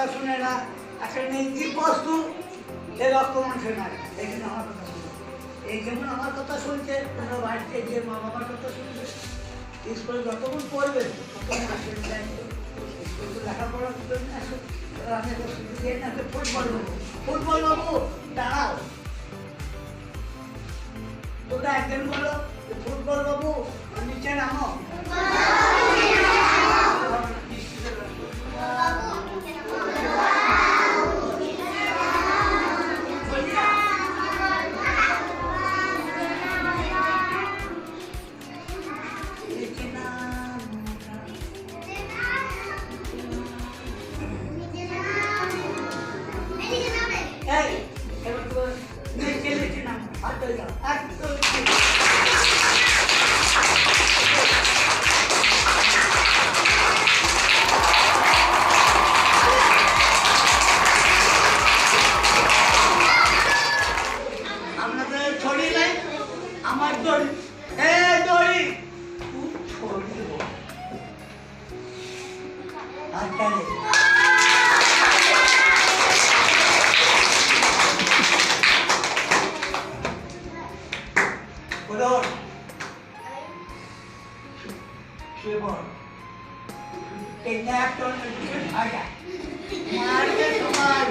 কথা শুনে না, একটা নির্জীব বস্তু সে রক্ত মাংস নাই, এই জন্য আমার কথা শুনে। এই যেমন আমার কথা শুনছে, তোমরা বাড়িতে গিয়ে মা বাবার কথা শুনছে, স্কুলে যতক্ষণ পড়বে ততক্ষণ আসবে স্কুল লেখাপড়ার জন্য আসো। আমি একটা শুধু দিয়ে না ফুটবল বাবু, ফুটবল বাবু দাঁড়াও, তোমরা একজন বলো ফুটবল বাবু নিচে নামো। আমার দড়ি, দড়ি মারবে তোমার